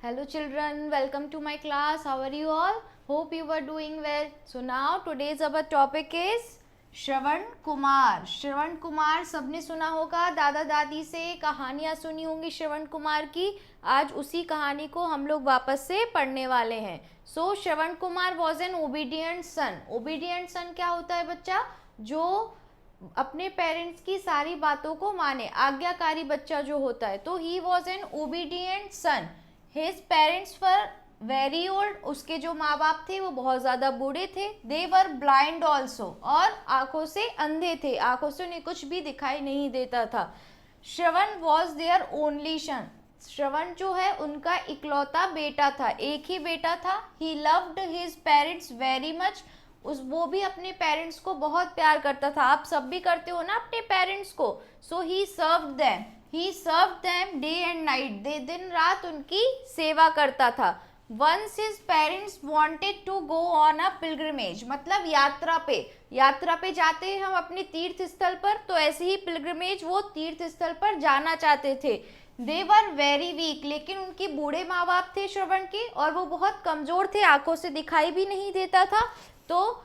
Hello children, welcome to my class. How are you all? Hope you are doing well. So now today's our topic is Shravan Kumar. Shravan Kumar सबने सुना होगा, दादा दादी से कहानियाँ सुनी होंगी श्रवण कुमार की. आज उसी कहानी को हम लोग वापस से पढ़ने वाले हैं. So Shravan Kumar was an obedient son. Obedient son क्या होता है बच्चा? जो अपने पेरेंट्स की सारी बातों को माने, आज्ञाकारी बच्चा जो होता है. तो he was an obedient son. His parents were very old. उसके जो माँ बाप थे वो बहुत ज़्यादा बूढ़े थे. दे वर ब्लाइंड ऑल्सो. और आंखों से अंधे थे, आंखों से उन्हें कुछ भी दिखाई नहीं देता था. श्रवण वॉज देयर ओनली सन. श्रवण जो है उनका इकलौता बेटा था, एक ही बेटा था. ही loved his parents very much. वो भी अपने पेरेंट्स को बहुत प्यार करता था. आप सब भी करते हो ना अपने पेरेंट्स को. So he served them. He served them day and night. दे दिन रात उनकी सेवा करता था. Once his parents wanted to go on a pilgrimage. मतलब यात्रा पे जाते हैं हम अपने तीर्थ स्थल पर, तो ऐसे ही पिलग्रिमेज वो तीर्थ स्थल पर जाना चाहते थे. दे वर वेरी वीक. लेकिन उनके बूढ़े माँ बाप थे श्रवण के, और वो बहुत कमजोर थे, आंखों से दिखाई भी नहीं देता था. तो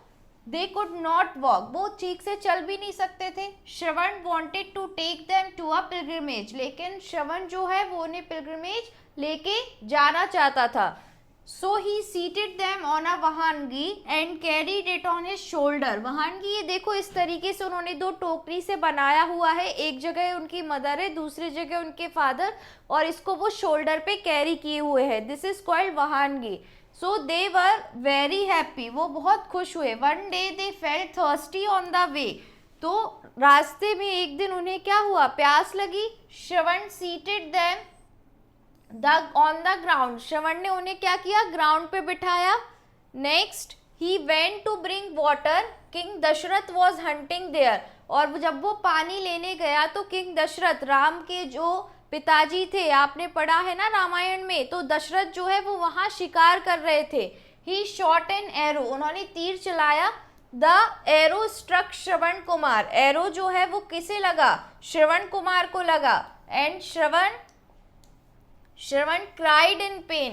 दे कुड नॉट वॉक. वो ठीक से चल भी नहीं सकते थे. Shravan wanted to take them to a pilgrimage. लेकिन श्रवण जो है वो उन्हें पिलग्रिमेज लेके जाना चाहता था. So he seated them on a vahangi and carried it on his shoulder. वहानगी ये देखो इस तरीके से उन्होंने दो टोकरी से बनाया हुआ है. एक जगह उनकी मदर है, दूसरी जगह उनके फादर, और इसको वो शोल्डर पे कैरी किए हुए हैं. This is called vahangi. So they were very happy. वो बहुत खुश हुए. One day they felt thirsty on the way. तो रास्ते में एक दिन उन्हें क्या हुआ, प्यास लगी. Shravan seated them on the ground. Shravan ने उन्हें क्या किया, ग्राउंड पे बिठाया. Next he went to bring water. King Dasharath was hunting there. और जब वो पानी लेने गया तो किंग दशरथ, राम के जो पिताजी थे, आपने पढ़ा है ना रामायण में, तो दशरथ जो है वो वहां शिकार कर रहे थे. He shot an arrow. उन्होंने तीर चलाया. The arrow struck Shravan Kumar. Arrow जो है वो किसे लगा, श्रवण कुमार को लगा. And Shravan cried in pain.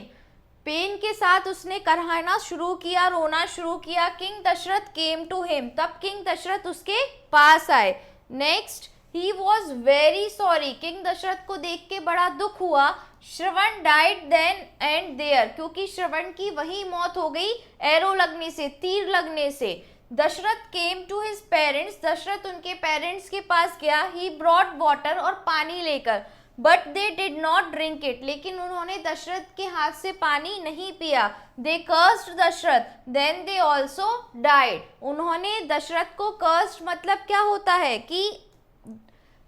Pain के साथ उसने कराहना शुरू किया, रोना शुरू किया. King Dasharath came to him. तब किंग दशरथ उसके पास आए. Next he was very sorry. King Dasharath को देख के बड़ा दुख हुआ. Shravan died then and there. क्योंकि श्रवण की वही मौत हो गई एरो लगने से, तीर लगने से. Dasharath came to his parents. Dasharath उनके पेरेंट्स के पास गया. He brought water. और पानी लेकर. But they did not drink it. लेकिन उन्होंने दशरथ के हाथ से पानी नहीं पिया. They cursed Dasharath. Then they also died. उन्होंने दशरथ को कर्स्ड मतलब क्या होता है कि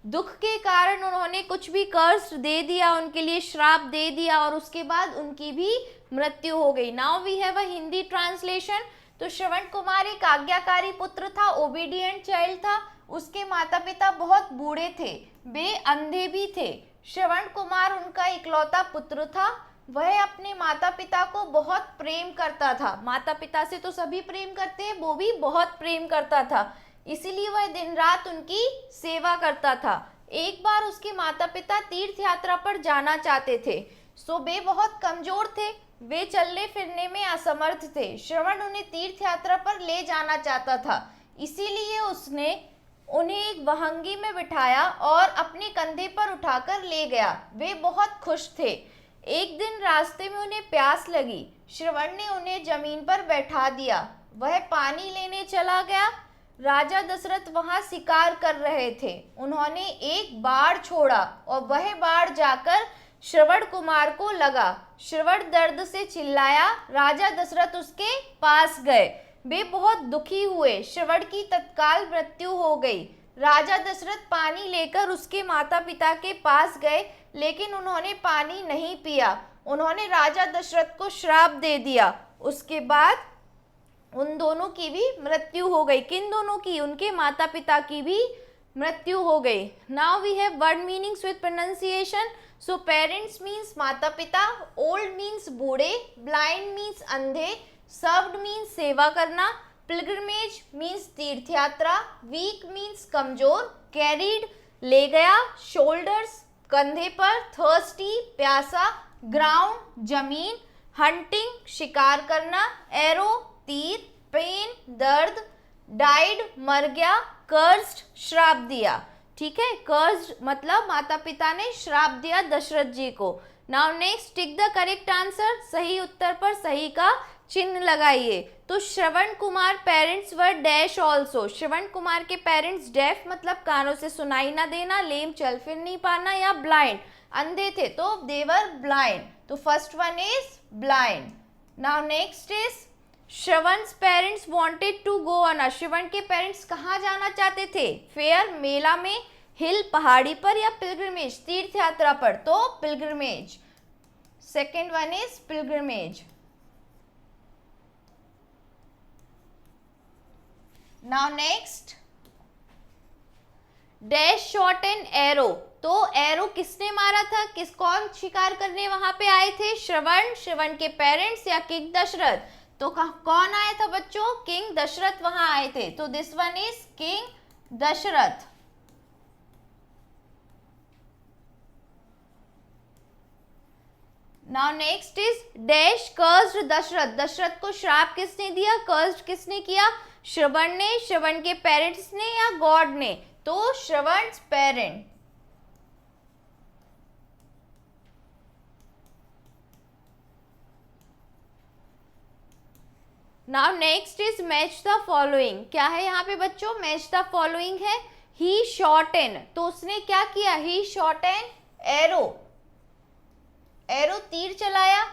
दुख के कारण उन्होंने कुछ भी कर्ज दे दिया, उनके लिए श्राप दे दिया, और उसके बाद उनकी भी मृत्यु हो गई. Now we have a Hindi translation. तो श्रवण कुमार एक आज्ञाकारी पुत्र था, ओबीडियंट चाइल्ड था. उसके माता पिता बहुत बूढ़े थे, वे अंधे भी थे. श्रवण कुमार उनका इकलौता पुत्र था. वह अपने माता पिता को बहुत प्रेम करता था. माता पिता से तो सभी प्रेम करते हैं, वो भी बहुत प्रेम करता था. इसीलिए वह दिन रात उनकी सेवा करता था. एक बार उसके माता पिता तीर्थ यात्रा पर जाना चाहते थे. सो वे बहुत कमजोर थे, वे चलने फिरने में असमर्थ थे. श्रवण उन्हें तीर्थ यात्रा पर ले जाना चाहता था. इसीलिए उसने उन्हें एक वहंगी में बिठाया और अपने कंधे पर उठाकर ले गया. वे बहुत खुश थे. एक दिन रास्ते में उन्हें प्यास लगी. श्रवण ने उन्हें जमीन पर बैठा दिया. वह पानी लेने चला गया. राजा दशरथ वहां शिकार कर रहे थे. उन्होंने एक बाड़ छोड़ा और वह बाड़ जाकर श्रवण कुमार को लगा. श्रवण दर्द से चिल्लाया. राजा दशरथ उसके पास गए. वे बहुत दुखी हुए. श्रवण की तत्काल मृत्यु हो गई. राजा दशरथ पानी लेकर उसके माता पिता के पास गए, लेकिन उन्होंने पानी नहीं पिया. उन्होंने राजा दशरथ को श्राप दे दिया. उसके बाद उन दोनों की भी मृत्यु हो गई. किन दोनों की, उनके माता पिता की भी मृत्यु हो गई. Now we have word meanings with pronunciation. So parents means माता पिता, ओल्ड मीन्स बूढ़े, ब्लाइंड मीन्स अंधे, सर्व्ड मीन्स सेवा करना, पिलग्रिमेज मीन्स तीर्थ यात्रा, वीक मीन्स कमजोर, कैरीड ले गया, शोल्डर्स कंधे पर, थर्स्टी प्यासा, ग्राउंड जमीन, हंटिंग शिकार करना, एरो तीर, पेन दर्द, डाइड मर गया, कर्स्ड श्राप दिया। ठीक है, कर्स्ड मतलब माता पिता ने श्राप दिया दशरथ जी को। Now next, tick the correct answer, सही उत्तर पर सही का चिन्ह लगाइए। तो Shravan Kumar parents were dash also, Shravan Kumar के पेरेंट्स डेफ मतलब कानों से सुनाई ना देना, लेम चल फिर नहीं पाना, या ब्लाइंड अंधे थे तो देवर ब्लाइंड। तो first one is blind. Now next is Shravan's parents wanted to go on, Shravan के पेरेंट्स कहाँ जाना चाहते थे? फेयर मेला में, हिल पहाड़ी पर, या पिलग्रिमेज तीर्थ यात्रा पर? तो pilgrimage, second one is pilgrimage. Now next, dash shot an arrow, तो एरो किसने मारा था? कौन शिकार करने वहां पे आए थे? श्रवण, श्रवण के पेरेंट्स, या किंग दशरथ? तो कौन आया था बच्चों? किंग दशरथ वहां आए थे। तो this one is king Dasharath. Now next is dash cursed Dasharath, Dasharath को श्राप किसने दिया? कर्स्ड किसने किया? श्रवण ने, श्रवण के पेरेंट्स ने, या गॉड ने? तो Shravan's parent. Now next is match the following, क्या है यहाँ पे बच्चों? मैच द फॉलोइंग है। ही शॉट एन, तो उसने क्या किया? He shot an arrow, arrow तीर चलाया।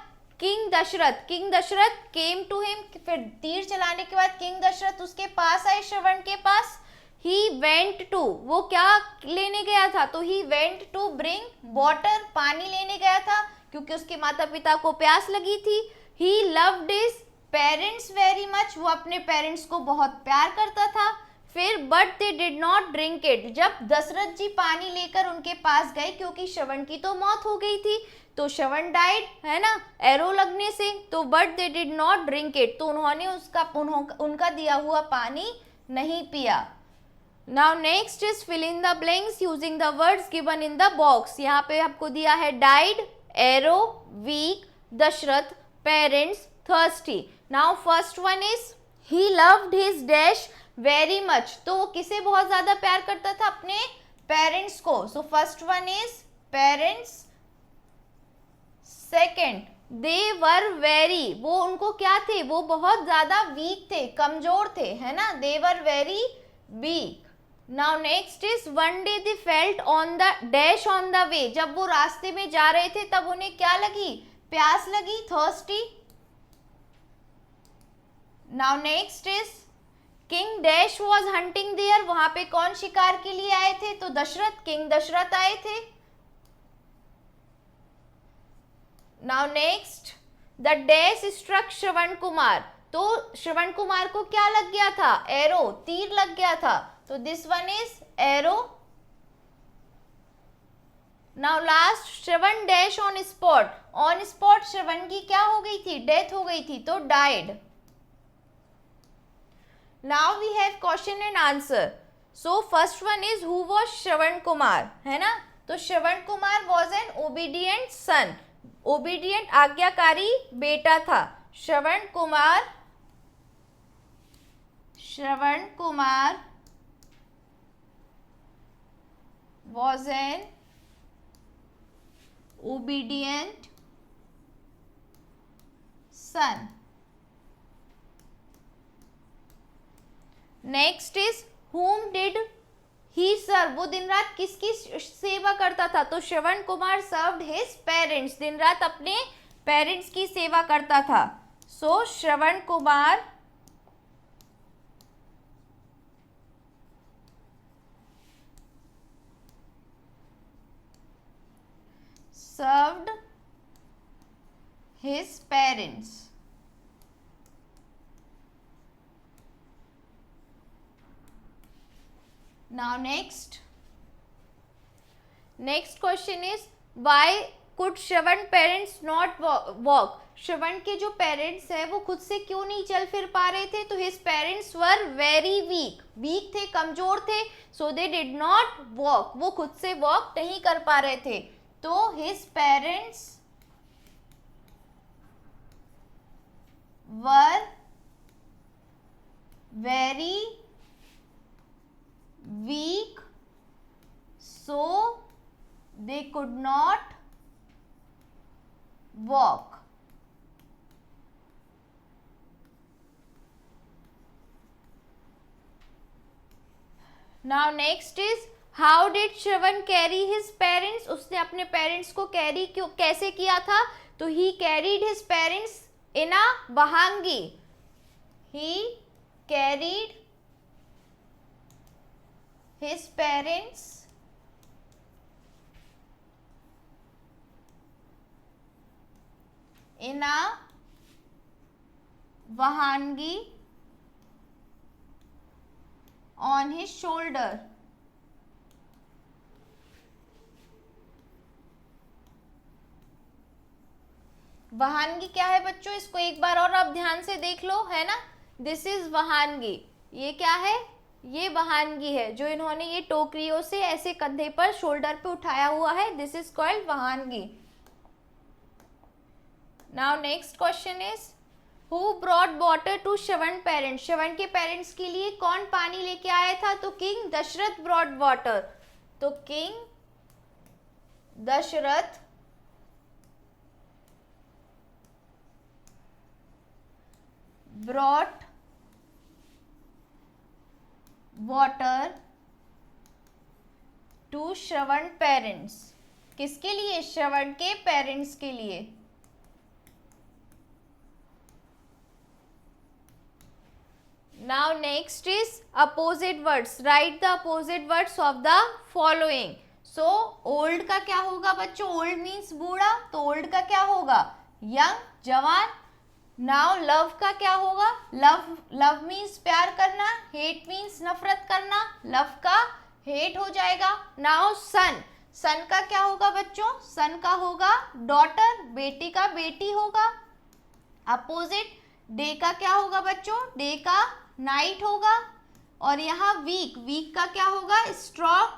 King Dasharath, king Dasharath came to him, फिर तीर चलाने के बाद किंग दशरथ उसके पास आए, श्रवण के पास। ही वेंट टू, वो क्या लेने गया था? तो he went to bring water, पानी लेने गया था क्योंकि उसके माता पिता को प्यास लगी थी। ही loved his parents very much, वो अपने पेरेंट्स को बहुत प्यार करता था। फिर but they did not drink it, जब दशरथ जी पानी लेकर उनके पास गए क्योंकि श्रवण की तो मौत हो गई थी, तो श्रवण डाइड है ना एरो लगने से, तो but they did not drink it, तो उन्होंने उनका दिया हुआ पानी नहीं पिया। Now next is fill in the blanks using the words given in the box, यहाँ पे आपको दिया है died, arrow, weak, Dasharath, parents, thirsty. Now first one is he loved his dash very much, तो वो किसे बहुत ज्यादा प्यार करता था? अपने पेरेंट्स को। So first one is parents. Second, they were very, वो उनको क्या थे? वो बहुत ज्यादा वीक थे, कमजोर थे, है ना, they were very weak. Now next is one day they felt on the dash on the way, जब वो रास्ते में जा रहे थे तब उन्हें क्या लगी? प्यास लगी, thirsty. Now next is king dash was hunting there, वहां पे कौन शिकार के लिए आए थे? तो दशरथ, किंग दशरथ आए थे। Now next, the dash struck Shravan Kumar, तो श्रवण कुमार को क्या लग गया था? एरो, तीर लग गया था, तो this one is arrow. Now last, Shravan dash on spot, on spot Shravan की क्या हो गई थी? डेथ हो गई थी, तो died. Now we have question and answer. So first one is who was Shravan Kumar, है ना? तो Shravan Kumar was an obedient son, obedient आज्ञाकारी बेटा था। Shravan Kumar was an obedient son. Next is whom did he serve, वो दिन रात किसकी सेवा करता था? तो Shravan Kumar served his parents, दिन रात अपने पेरेंट्स की सेवा करता था। सो Shravan Kumar served his parents. Now next question is why could Shravan parents not walk? श्रवण के जो पेरेंट्स है वो खुद से क्यों नहीं चल फिर पा रहे थे? तो his parents were very weak, weak थे, कमजोर थे, so they did not walk, वो खुद से वॉक नहीं कर पा रहे थे। तो his parents walk. Now next is how did Shravan carry his parents? उसने अपने पेरेंट्स को कैरी क्यों कैसे किया था? तो he carried his parents in a vahangi. He carried his parents in a vahangi on his shoulder. वहानगी क्या है बच्चों? इसको एक बार और आप ध्यान से देख लो, है ना। This is vahangi. ये क्या है? ये वहानगी है जो इन्होंने ये टोकरियों से ऐसे कंधे पर शोल्डर पे उठाया हुआ है। This is called vahangi. Now next question is who brought water to Shravan parents? Shravan के पेरेंट्स के लिए कौन पानी लेके आया था? तो किंग दशरथ ब्रॉट वाटर। तो king Dasharath brought water to Shravan parents. किसके लिए? श्रवण के पेरेंट्स के लिए। Now next is opposite words. Write the opposite words of the following. So old का क्या होगा बच्चों? old means बूढ़ा, तो old का क्या होगा? young, जवान। नाउ लव का क्या होगा? लव मीन्स प्यार करना, हेट मीन्स नफरत करना, लव का हेट हो जाएगा। नाउ सन का क्या होगा बच्चों? सन का होगा डॉटर, बेटी का बेटी होगा। अपोजिट डे का क्या होगा बच्चों? डे का नाइट होगा। और यहाँ वीक का क्या होगा? स्ट्रॉन्ग,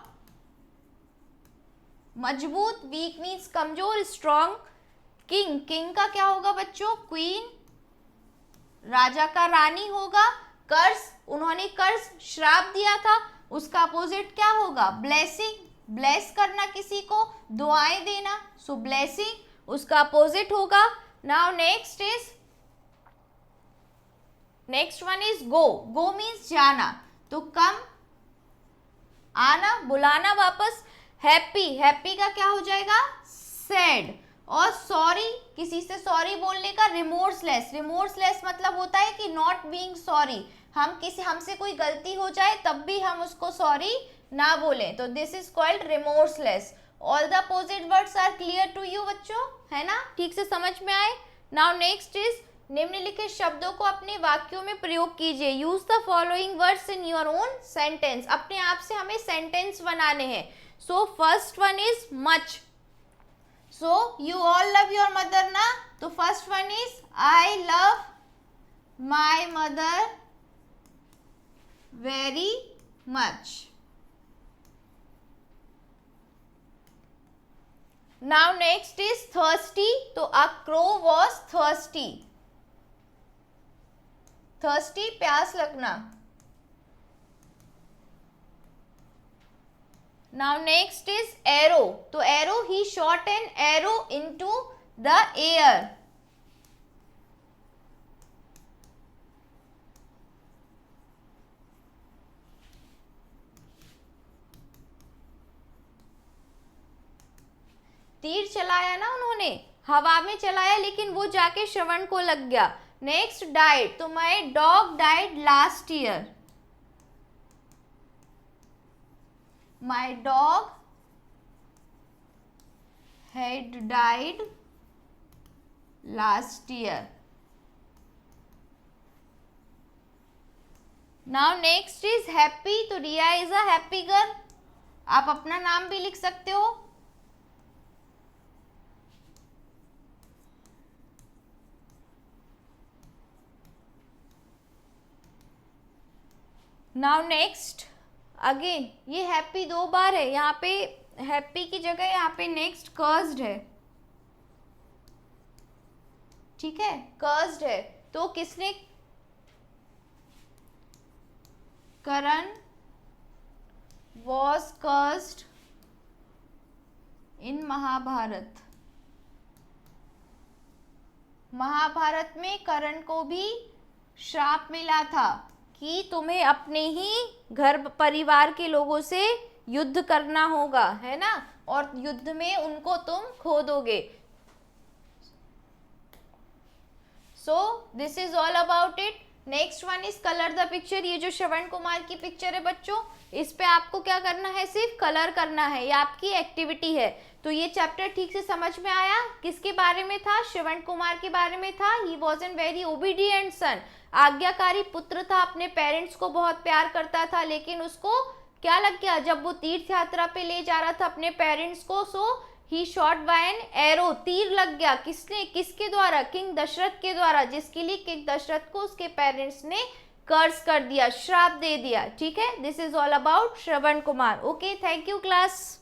मजबूत, वीक मीन्स कमजोर, स्ट्रॉन्ग। किंग का क्या होगा बच्चों? क्वीन, राजा का रानी होगा। कर्ज, उन्होंने कर्ज श्राप दिया था, उसका अपोजिट क्या होगा? ब्लेसिंग, ब्लेस करना किसी को, दुआएं देना। सो ब्लेसिंग उसका अपोजिट होगा। Now next one is go means जाना, तो कम आना, बुलाना वापस। हैप्पी का क्या हो जाएगा? सैड। और सॉरी, किसी से सॉरी बोलने का रिमोर्सलेस मतलब होता है कि नॉट बीइंग सॉरी, हमसे कोई गलती हो जाए तब भी हम उसको सॉरी ना बोलें, तो this is called remorseless. All the opposite words are clear to you बच्चों, है ना? ठीक से समझ में आए। नाउ नेक्स्ट इज निम्नलिखित शब्दों को अपने वाक्यों में प्रयोग कीजिए। Use the following words in your own sentence. अपने आप से हमें सेंटेंस बनाने हैं। So first one is much. So you all love your mother ना? तो first one is I love my mother very much. Now next is thirsty. तो a crow was thirsty. Thirsty प्यास लगना। Now next is arrow. तो arrow, he shot an arrow into the air. तीर चलाया ना उन्होंने, हवा में चलाया, लेकिन वो जाके श्रवण को लग गया। Next died. तो my dog died last year. My dog had died last year. Now next is happy. तो रिया is a happy girl. आप अपना नाम भी लिख सकते हो। Now next अगेन, ये हैप्पी दो बार है, यहाँ पे हैप्पी की जगह यहाँ पे नेक्स्ट कर्स्ड है। ठीक है, कर्स्ड है। तो किसने? करण वॉज कर्स्ड इन महाभारत। महाभारत में कर्ण को भी श्राप मिला था कि तुम्हें अपने ही घर परिवार के लोगों से युद्ध करना होगा, है ना, और युद्ध में उनको तुम खो दोगे। So this is all about it. Next one is colour the picture. ये जो श्रवण कुमार की पिक्चर है बच्चों, इस पे आपको क्या करना है, सिर्फ कलर करना है, ये आपकी एक्टिविटी है। तो ये चैप्टर ठीक से समझ में आया? किसके बारे में था? श्रवण कुमार के बारे में था। He was an very obedient son, आज्ञाकारी पुत्र था, अपने पेरेंट्स को बहुत प्यार करता था, लेकिन उसको क्या लग गया जब वो तीर्थ यात्रा पे ले जा रहा था अपने पेरेंट्स को, so he shot bye an arrow, तीर लग गया। किसने, किसके द्वारा? किंग दशरथ के द्वारा, जिसके लिए किंग दशरथ को उसके पेरेंट्स ने कर्ज कर दिया, श्राप दे दिया। ठीक है, this is all about Shravan Kumar. Okay, thank you class.